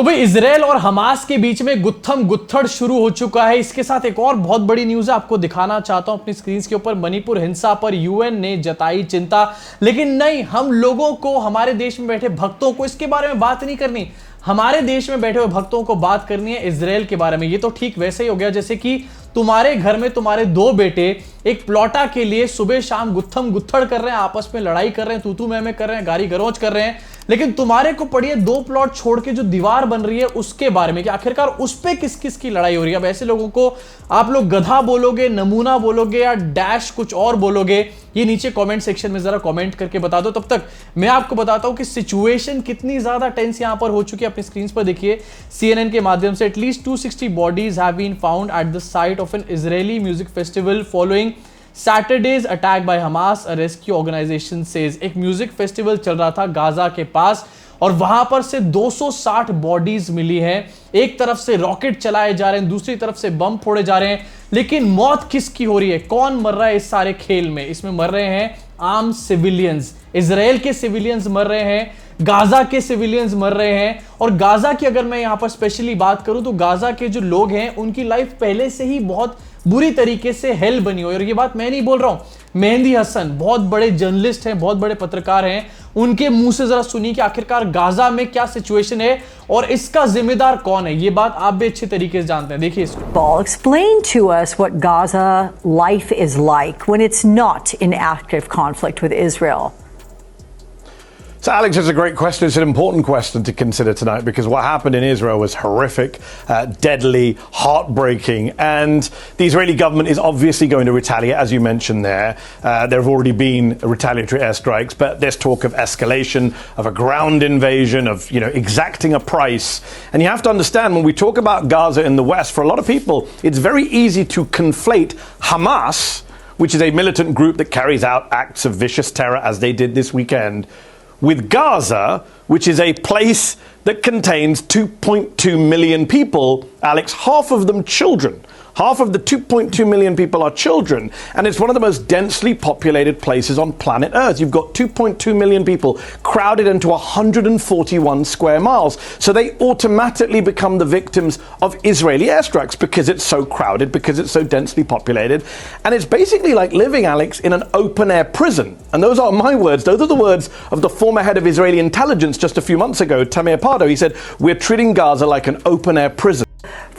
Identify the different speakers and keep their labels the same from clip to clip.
Speaker 1: तो भाई इजराइल और हमास के बीच में गुत्थम गुत्थड़ शुरू हो चुका है। इसके साथ एक और बहुत बड़ी न्यूज है, आपको दिखाना चाहता हूं अपनी स्क्रीन के ऊपर। मणिपुर हिंसा पर यूएन ने जताई चिंता, लेकिन नहीं, हम लोगों को, हमारे देश में बैठे भक्तों को इसके बारे में बात नहीं करनी। हमारे देश में बैठे हुए भक्तों को बात करनी है इजराइल के बारे में। ये तो ठीक वैसे ही हो गया जैसे कि तुम्हारे घर में तुम्हारे दो बेटे एक प्लॉटा के लिए सुबह शाम गुत्थम गुत्थड़ कर रहे हैं, आपस में लड़ाई कर रहे हैं, तू तू मैं कर रहे हैं, गाली गलौज कर रहे हैं, लेकिन तुम्हारे को पड़ी है दो प्लॉट छोड़ के जो दीवार बन रही है उसके बारे में कि आखिरकार उस पे किस किस की लड़ाई हो रही है। अब ऐसे लोगों को आप लोग गधा बोलोगे, नमूना बोलोगे या डैश कुछ और बोलोगे, ये नीचे कमेंट सेक्शन में जरा कमेंट करके बता दो। तब तक मैं आपको बताता हूं कि सिचुएशन कितनी ज्यादा टेंस यहां पर हो चुकी है। अपनी स्क्रीन पर देखिए, सीएनएन के माध्यम से at least 260 bodies have been found at the site of an Israeli music festival following Saturday's attack by Hamas, a rescue organization says। एक म्यूजिक फेस्टिवल चल रहा था गाजा के पास और वहां पर से 260 बॉडीज मिली हैं। एक तरफ से रॉकेट चलाए जा रहे हैं, दूसरी तरफ से बम फोड़े जा रहे हैं, लेकिन मौत किसकी हो रही है, कौन मर रहा है इस सारे खेल में? इसमें मर रहे हैं आम सिविलियंस, इजराइल के सिविलियंस मर रहे हैं, गाजा के सिविलियंस मर रहे हैं। और गाजा की अगर मैं यहां पर स्पेशली बात करूं तो गाजा के जो लोग हैं उनकी लाइफ पहले से ही बहुत बुरी तरीके से हेल बनी हुई है। और ये बात मैं नहीं बोल रहा हूं, मेहंदी हसन बहुत बड़े जर्नलिस्ट हैं, बहुत बड़े पत्रकार हैं, उनके मुंह से जरा सुनिए कि आखिरकार गाजा में क्या सिचुएशन है और इसका जिम्मेदार कौन है। ये बात आप भी अच्छे तरीके से जानते हैं, देखिए इसको।
Speaker 2: Explain to us what Gaza life is like when it's not in active conflict with Israel.
Speaker 3: So, Alex, it's a great question. It's an important question to consider tonight because what happened in Israel was horrific, deadly, heartbreaking, and the Israeli government is obviously going to retaliate, as you mentioned there. There have already been retaliatory airstrikes, but there's talk of escalation, of a ground invasion, of exacting a price. And you have to understand, when we talk about Gaza in the West, for a lot of people, it's very easy to conflate Hamas, which is a militant group that carries out acts of vicious terror, as they did this weekend, with Gaza, which is a place that contains 2.2 million people, Alex, half of them children. Half of the 2.2 million people are children, and it's one of the most densely populated places on planet Earth. You've got 2.2 million people crowded into 141 square miles. So they automatically become the victims of Israeli airstrikes because it's so crowded, because it's so densely populated. And it's basically like living, Alex, in an open-air prison. And those aren't my words. Those are the words of the former head of Israeli intelligence just a few months ago, Tamir Pardo. He said, "We're treating Gaza like an open-air prison."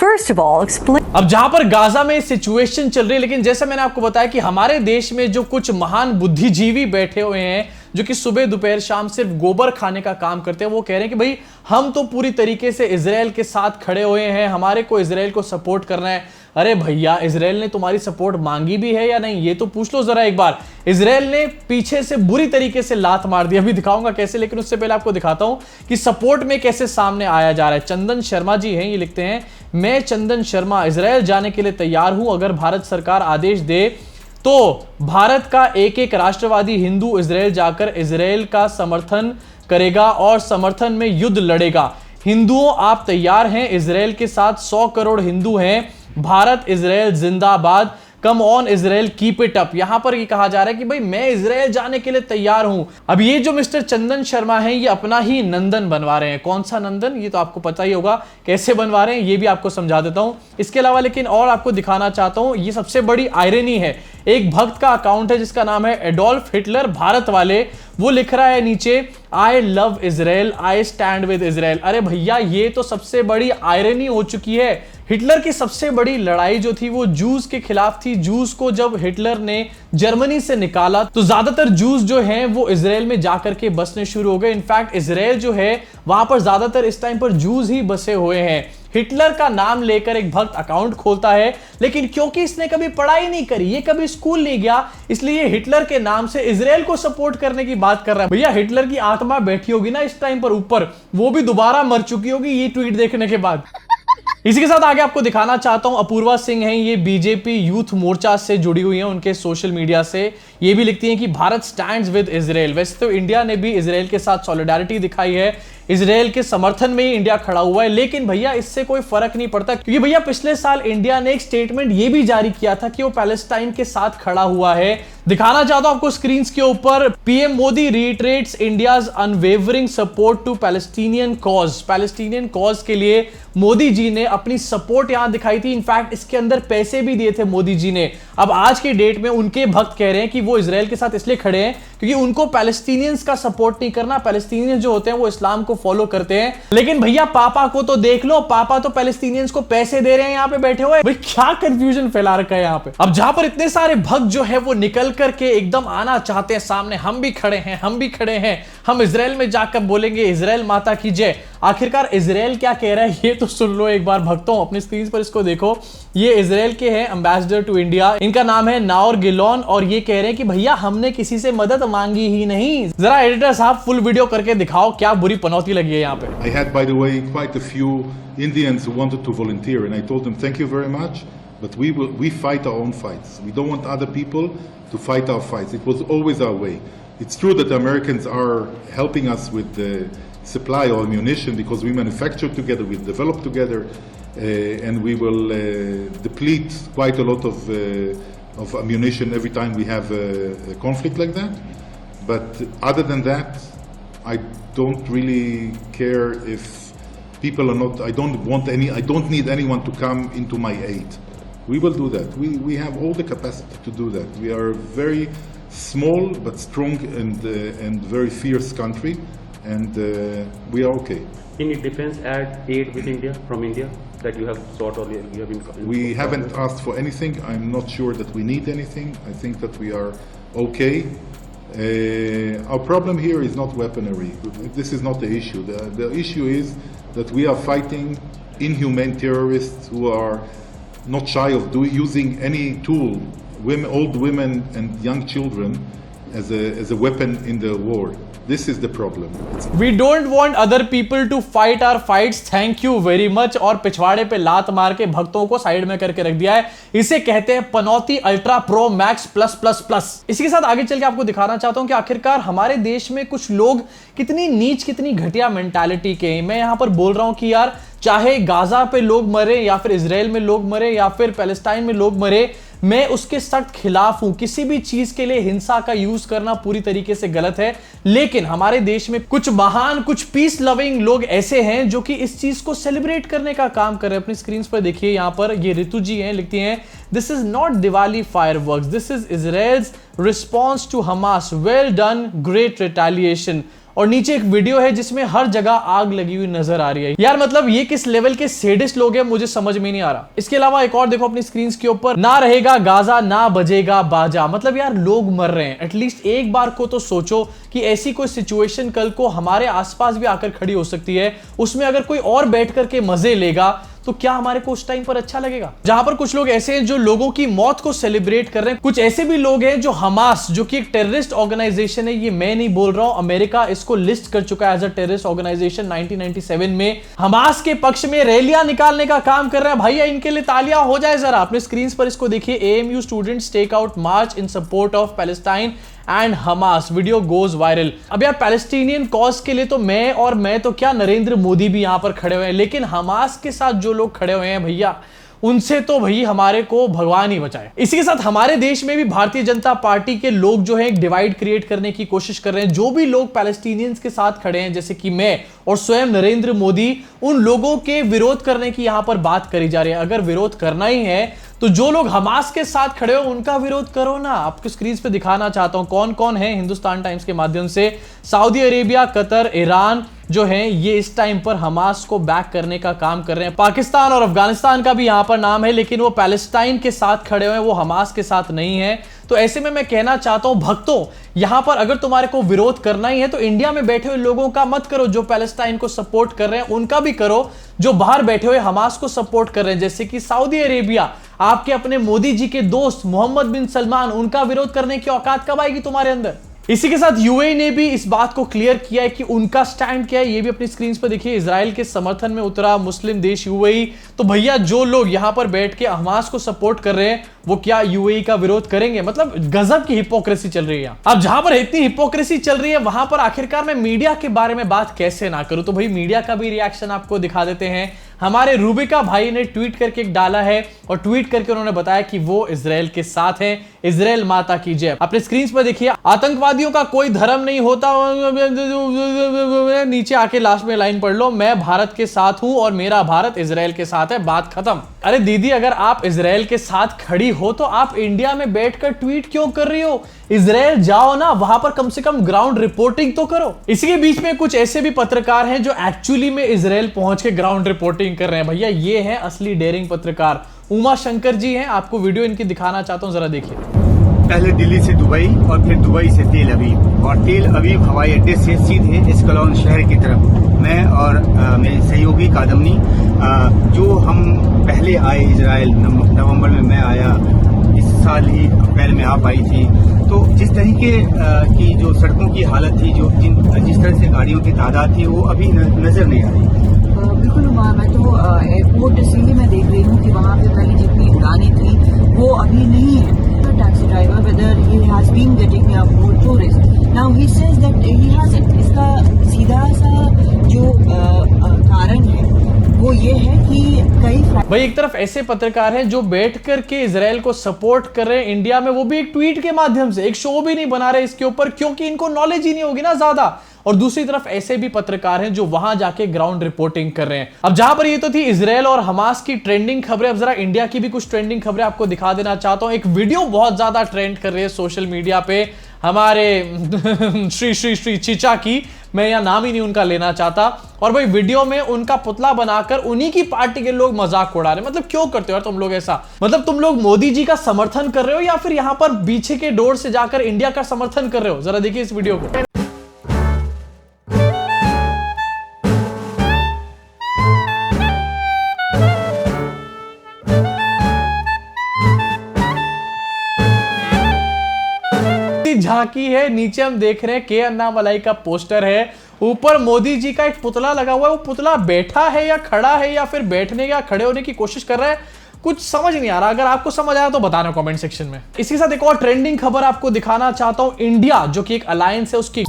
Speaker 2: First of all, explain.
Speaker 1: अब जहां पर Gaza में situation चल रही है, लेकिन जैसा मैंने आपको बताया कि हमारे देश में जो कुछ महान बुद्धिजीवी बैठे हुए हैं जो कि सुबह दोपहर शाम सिर्फ गोबर खाने का काम करते हैं, वो कह रहे हैं कि भाई हम तो पूरी तरीके से इजराइल के साथ खड़े हुए हैं, हमारे को इजराइल को सपोर्ट करना है। अरे भैया, इजराइल ने तुम्हारी सपोर्ट मांगी भी है या नहीं, ये तो पूछ लो जरा एक बार। इजराइल ने पीछे से बुरी तरीके से लात मार दी, अभी दिखाऊंगा कैसे, लेकिन उससे पहले आपको दिखाता हूं कि सपोर्ट में कैसे सामने आया जा रहा है। चंदन शर्मा जी हैं, ये लिखते हैं, मैं चंदन शर्मा इजराइल जाने के लिए तैयार हूं, अगर भारत सरकार आदेश दे तो भारत का एक एक राष्ट्रवादी हिंदू इजराइल जाकर इजराइल का समर्थन करेगा और समर्थन में युद्ध लड़ेगा। हिंदुओं, आप तैयार हैं? इजराइल के साथ 100 करोड़ हिंदू हैं। भारत इजराइल जिंदाबाद, come on Israel, keep it up. यहां पर ये कहा जा रहा है कि भाई मैं इजराइल जाने के लिए तैयार हूं। अब ये जो मिस्टर चंदन शर्मा हैं, ये अपना ही नंदन बनवा रहे हैं। कौन सा नंदन, ये तो आपको पता ही होगा, कैसे बनवा रहे हैं ये भी आपको समझा देता हूं। इसके अलावा लेकिन और आपको दिखाना चाहता हूं, ये सबसे बड़ी आयरनी है। एक भक्त का अकाउंट है जिसका नाम है एडोल्फ हिटलर भारत वाले, वो लिख रहा है नीचे, I love Israel, I stand with Israel. अरे भैया, ये तो सबसे बड़ी आयरनी हो चुकी है। हिटलर की सबसे बड़ी लड़ाई जो थी वो जूस के खिलाफ थी। जूस को जब हिटलर ने जर्मनी से निकाला तो ज्यादातर जूस जो हैं वो इजराइल में जाकर के बसने शुरू हो गए। इनफैक्ट इजराइल जो है वहां पर ज्यादातर इस टाइम पर जूस ही बसे हुए हैं। हिटलर का नाम लेकर एक भक्त अकाउंट खोलता है, लेकिन क्योंकि इसने कभी पढ़ाई नहीं करी, ये कभी स्कूल नहीं गया, इसलिए हिटलर के नाम से इजराइल को सपोर्ट करने की बात कर रहा है। भैया, हिटलर की आत्मा बैठी होगी ना इस टाइम पर ऊपर, वो भी दोबारा मर चुकी होगी ये ट्वीट देखने के बाद। इसी के साथ आगे आपको दिखाना चाहता हूं, अपूर्वा सिंह हैं, ये बीजेपी यूथ मोर्चा से जुड़ी हुई हैं, उनके सोशल मीडिया से। ये भी लिखती हैं कि भारत स्टैंड्स विद इजराइल। वैसे तो इंडिया ने भी इजराइल के साथ सॉलिडारिटी दिखाई है। इजराइल के समर्थन में ही इंडिया खड़ा हुआ है। लेकिन भैया इससे कोई फर्क नहीं पड़ता, क्योंकि भैया पिछले साल इंडिया ने एक स्टेटमेंट ये भी जारी किया था कि वो पैलेस्टाइन के साथ खड़ा हुआ है। दिखाना चाहता हूं आपको स्क्रीन के ऊपर, PM Modi reiterates India's unwavering support to Palestinian cause. Palestinian cause के लिए मोदी जी ने अपनी सपोर्ट यहां दिखाई थी, इनफैक्ट इसके अंदर पैसे भी दिए थे मोदी जी ने। अब आज की डेट में उनके भक्त कह रहे हैं कि वो इजराइल के साथ इसलिए खड़े हैं क्योंकि उनको पैलेस्टीनियंस का सपोर्ट नहीं करना। पैलेस्टीनियंस जो होते हैं वो इस्लाम को फॉलो करते हैं। लेकिन भैया पापा को तो देख लो, पापा तो पैलेस्टीनियंस को पैसे दे रहे हैं यहां पे बैठे हुए। भाई क्या कंफ्यूजन फैला रखा है यहां पे। अब जहां पर इतने सारे भक्त जो है वो निकल करके एकदम आना चाहते हैं सामने, हम भी खड़े हैं, हम भी खड़े हैं, हम इजराइल में जाकर बोलेंगे इजराइल माता की जय। आखिरकार इजराइल क्या कह रहा है ये तो सुन लो एक बार भक्तों, अपनी स्क्रीन पर इसको देखो। ये इजराइल के हैं एम्बेसडर टू इंडिया, इनका नाम है नाओर गिलोन, और ये कह रहे हैं कि भैया हमने किसी से मदद मांगी ही नहीं। जरा एडिटर साहब फुल वीडियो करके दिखाओ, क्या बुरी पनौती लगी है यहाँ पे।
Speaker 4: I had, by the way, quite a few Indians who wanted to volunteer, and I told them thank you very much, but we fight our own fights. We don't want other people to fight our fights. It was always our way. It's true that the Americans are helping us with the supply of ammunition because we manufacture together, we develop together, and we will deplete quite a lot of ammunition every time we have a conflict like that. But other than that, I don't really care if people are not. I don't need anyone to come into my aid. We will do that. We have all the capacity to do that. We are a very small but strong and very fierce country, and we are okay.
Speaker 5: Any defense aid with India from India that you have sought or you have been?
Speaker 4: We haven't asked for anything. I'm not sure that we need anything. I think that we are okay. Our problem here is not weaponry. This is not the issue. The issue is that we are fighting inhumane terrorists who are not shy of using any tool, old women and young children, as a weapon in the war. This is the problem.
Speaker 1: We don't want other people to fight our fights. Thank you very much। और पिछवाड़े पे लात मार के भक्तों को side में करके रख दिया है। इसे कहते हैं पनौती ultra pro max plus plus plus. इसी के साथ आगे चल के आपको दिखाना चाहता हूं कि आखिरकार हमारे देश में कुछ लोग कितनी नीच, कितनी घटिया मेंटालिटी के हैं। मैं यहां पर बोल रहा हूं कि यार चाहे गाजा पे लोग मरे या फिर इजराइल में लोग मरे या फिर पैलेस्टाइन में लोग मरे, मैं उसके सख्त खिलाफ हूं। किसी भी चीज के लिए हिंसा का यूज करना पूरी तरीके से गलत है। लेकिन हमारे देश में कुछ महान, कुछ पीस लविंग लोग ऐसे हैं जो कि इस चीज को सेलिब्रेट करने का काम कर रहे हैं। अपनी स्क्रीन पर देखिए, यहां पर ये ऋतु जी हैं, लिखती हैं this is not Diwali fireworks, this is Israel's response to Hamas, well done, great retaliation. और नीचे एक वीडियो है जिसमें हर जगह आग लगी हुई नजर आ रही है। यार मतलब ये किस लेवल के सेडिस्ट लोग हैं, मुझे समझ में नहीं आ रहा। इसके अलावा एक और देखो अपनी स्क्रीन के ऊपर, ना रहेगा गाजा ना बजेगा बाजा। मतलब यार लोग मर रहे हैं, एटलीस्ट एक बार को तो सोचो कि ऐसी कोई सिचुएशन कल को हमारे आसपास भी आकर खड़ी हो सकती है। उसमें अगर कोई और बैठ करके मजे लेगा तो क्या हमारे को उस टाइम पर अच्छा लगेगा? जहां पर कुछ लोग ऐसे हैं जो लोगों की मौत को सेलिब्रेट कर रहे हैं, कुछ ऐसे भी लोग हैं जो हमास, जो कि एक टेररिस्ट ऑर्गेनाइजेशन है, ये मैं नहीं बोल रहा हूं, अमेरिका इसको लिस्ट कर चुका है एज अ टेररिस्ट ऑर्गेनाइजेशन 1997 में, हमास के पक्ष में रैलियां निकालने का काम कर रहा है। भैया इनके लिए तालियां हो जाए जरा। अपने स्क्रीन पर इसको देखिए, AMU students take out march in support of Palestine and Hamas, video goes viral. अब यार पैलेस्टीनियन कॉज के लिए तो मैं तो क्या नरेंद्र मोदी भी यहां पर खड़े हुए हैं, लेकिन हमास के साथ जो लोग खड़े हुए हैं भैया, उनसे तो भाई हमारे को भगवान ही बचाए। इसी के साथ हमारे देश में भी भारतीय जनता पार्टी के लोग जो है एक डिवाइड क्रिएट करने की कोशिश कर रहे हैं। जो भी लोग पैलेस्टीनियंस के साथ खड़े हैं, जैसे कि मैं और स्वयं नरेंद्र मोदी, उन लोगों के विरोध करने की यहां पर बात करी जा रही है। अगर विरोध करना ही है तो जो लोग हमास के साथ खड़े हो उनका विरोध करो ना। आपको स्क्रीन पे दिखाना चाहता हूं कौन कौन है हिंदुस्तान टाइम्स के माध्यम से। सऊदी अरेबिया, कतर, ईरान जो है ये इस टाइम पर हमास को बैक करने का काम कर रहे हैं। पाकिस्तान और अफगानिस्तान का भी यहां पर नाम है, लेकिन वो पैलेस्टाइन के साथ खड़े हुए हैं, वो हमास के साथ नहीं है। तो ऐसे में मैं कहना चाहता हूं भक्तों, यहां पर अगर तुम्हारे को विरोध करना ही है तो इंडिया में बैठे हुए लोगों का मत करो, जो पैलेस्टाइन को सपोर्ट कर रहे हैं उनका भी करो। जो बाहर बैठे हुए हमास को सपोर्ट कर रहे हैं, जैसे कि सऊदी अरेबिया, आपके अपने मोदी जी के दोस्त मोहम्मद बिन सलमान, उनका विरोध करने की औकात कब आएगी तुम्हारे अंदर? इसी के साथ यूएई ने भी इस बात को क्लियर किया है कि उनका स्टैंड क्या है, ये भी अपनी स्क्रीन पर देखिए। इजराइल के समर्थन में उतरा मुस्लिम देश यूएई। तो भैया जो लोग यहां पर बैठ के हमास को सपोर्ट कर रहे हैं वो क्या यूएई का विरोध करेंगे? मतलब गजब की हिपोक्रेसी चल रही है। अब जहां पर इतनी हिपोक्रेसी चल रही है वहां पर आखिरकार मैं मीडिया के बारे में बात कैसे ना करूं? तो भाई मीडिया का भी रिएक्शन आपको दिखा देते हैं। हमारे रूबिका भाई ने ट्वीट करके एक डाला है और ट्वीट करके उन्होंने बताया कि वो इजराइल के साथ हैं। इजराइल माता की जय। अपने स्क्रीन पर देखिए, आतंकवादियों का कोई धर्म नहीं होता। नीचे आके लास्ट में लाइन पढ़ लो, मैं भारत के साथ हूं और मेरा भारत इजराइल के साथ है, बात खत्म। अरे दीदी, अगर आप इजराइल के साथ खड़ी हो तो आप इंडिया में बैठकर ट्वीट क्यों कर रही हो? इजराइल जाओ ना, वहां पर कम से कम ग्राउंड रिपोर्टिंग तो करो। इसी के बीच में कुछ ऐसे भी पत्रकार हैं जो एक्चुअली में इजराइल पहुंच के ग्राउंड रिपोर्टिंग कर रहे हैं। भैया ये हैं असली डेयरिंग पत्रकार। उमा शंकर जी हैं, आपको वीडियो इनकी दिखाना चाहता हूं, जरा देखिए।
Speaker 6: पहले दिल्ली से दुबई और फिर दुबई से तेल अवीव और तेल अवीव हवाई अड्डे से सीधे एस्कलोन शहर की तरफ मैं और मेरे सहयोगी कादमनी जो हम पहले आए इजराइल नवंबर में मैं आया, इस साल ही अप्रैल में आप आई थी। तो जिस तरीके की जो सड़कों की हालत थी, जो जिस तरह से गाड़ियों की तादाद थी, वो अभी नजर नहीं आ रही।
Speaker 7: बिल्कुल, मैं तो एयरपोर्ट इसीलिए मैं देख रही हूँ कि वहाँ पे पहले जितनी गाड़ी थी वो अभी नहीं है। Taxi driver whether he has been getting more tourist, now he says that he hasn't. इसका सीधा सा जो कारण है वो ये है कि कई
Speaker 1: भाई एक तरफ ऐसे पत्रकार हैं जो बैठ करके इजराइल को सपोर्ट कर रहे हैं इंडिया में, वो भी एक ट्वीट के माध्यम से, एक शो भी नहीं बना रहे इसके ऊपर क्योंकि इनको नॉलेज ही नहीं होगी ना ज्यादा। और दूसरी तरफ ऐसे भी पत्रकार हैं जो वहां जाके ग्राउंड रिपोर्टिंग कर रहे हैं। अब जहां पर ये तो थी इजराइल और हमास की ट्रेंडिंग खबरें, अब जरा इंडिया की भी कुछ ट्रेंडिंग खबरें आपको दिखा देना चाहता हूं। एक वीडियो बहुत ज्यादा ट्रेंड कर रही है सोशल मीडिया पे हमारे श्री चीचा की, मैं यहां नाम ही नहीं उनका लेना चाहता। और भाई वीडियो में उनका पुतला बनाकर उन्हीं की पार्टी के लोग मजाक उड़ा रहे हैं। मतलब क्यों करते हो यार तुम लोग ऐसा? मतलब तुम लोग मोदी जी का समर्थन कर रहे हो या फिर यहां पर पीछे के डोर से जाकर इंडिया का समर्थन कर रहे हो? जरा देखिए इस वीडियो को। झांकी है, नीचे हम देख रहे हैं के अन्नामलाई का पोस्टर है, ऊपर मोदी जी का एक पुतला लगा हुआ है। वो पुतला बैठा है या खड़ा है या फिर बैठने या खड़े होने की कोशिश कर रहा है, कुछ समझ नहीं आ रहा। अगर आपको समझ आया तो बताना कमेंट सेक्शन में। इसी के साथ एक और ट्रेंडिंग खबर आपको दिखाना चाहता हूं। इंडिया जो कि एक अलायंस है उसकी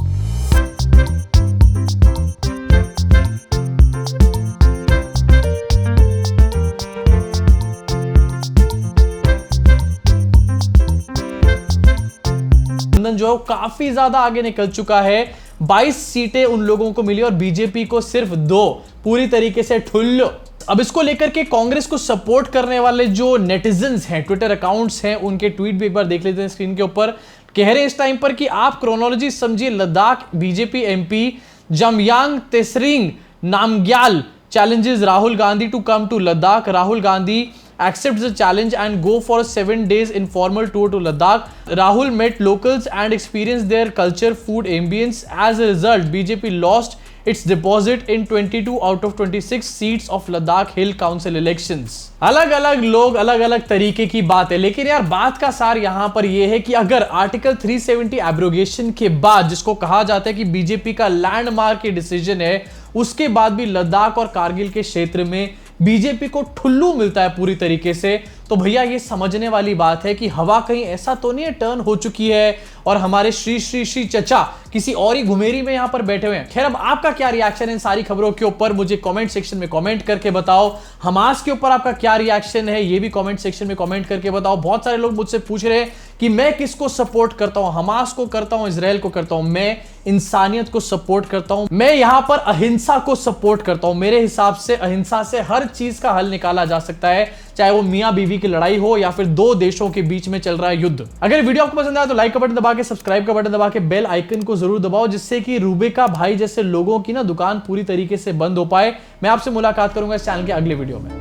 Speaker 1: जो है काफी ज्यादा आगे निकल चुका है। 22 सीटें उन लोगों को मिली और बीजेपी को सिर्फ 2, पूरी तरीके से ठुल्लो। अब इसको लेकर के कांग्रेस को सपोर्ट करने वाले जो नेटिजन्स हैं, ट्विटर अकाउंट्स हैं, उनके ट्वीट भी एक बार देख लेते हैं स्क्रीन के ऊपर। कह रहे हैं इस टाइम पर कि आप क्रोनोलॉजी समझिए, Ladakh BJP MP Jamyang Tsering Namgyal challenges Rahul Gandhi to come to Ladakh. Rahul Gandhi accepts the challenge and go for a 7 days informal tour to Ladakh. Rahul met locals and experienced their culture, food, ambience. As a result, BJP lost its deposit in 22 out of 26 seats of Ladakh Hill Council elections. अलग अलग लोग अलग अलग तरीके की बात है, लेकिन यार बात का सार यहां पर यह है कि अगर आर्टिकल 370 एब्रोगेशन के बाद, जिसको कहा जाता है कि बीजेपी का लैंडमार्क की डिसीजन है, उसके बाद भी लद्दाख और कारगिल के क्षेत्र में बीजेपी को ठुल्लू मिलता है पूरी तरीके से, तो भैया ये समझने वाली बात है कि हवा कहीं ऐसा तो नहीं है टर्न हो चुकी है और हमारे श्री चचा किसी और ही घुमेरी में यहां पर बैठे हुए हैं। खैर, अब आपका क्या रिएक्शन है इन सारी खबरों के ऊपर, मुझे कमेंट सेक्शन में कमेंट करके बताओ। हमास के ऊपर आपका क्या रिएक्शन है ये भी कमेंट सेक्शन में कमेंट करके बताओ। बहुत सारे लोग मुझसे पूछ रहे हैं कि मैं किसको सपोर्ट करता हूं, हमास को करता हूं, इजराइल को करता हूं। मैं इंसानियत को सपोर्ट करता हूं, मैं यहां पर अहिंसा को सपोर्ट करता हूं। मेरे हिसाब से अहिंसा से हर चीज का हल निकाला जा सकता है, चाहे वो मियां बीवी की लड़ाई हो या फिर दो देशों के बीच में चल रहा है युद्ध। अगर वीडियो आपको पसंद आया तो लाइक का बटन दबा के, सब्सक्राइब का बटन दबा के, बेल आइकन को जरूर दबाओ, जिससे कि रूबिका भाई जैसे लोगों की ना दुकान पूरी तरीके से बंद हो पाए। मैं आपसे मुलाकात करूंगा इस चैनल के अगले वीडियो में।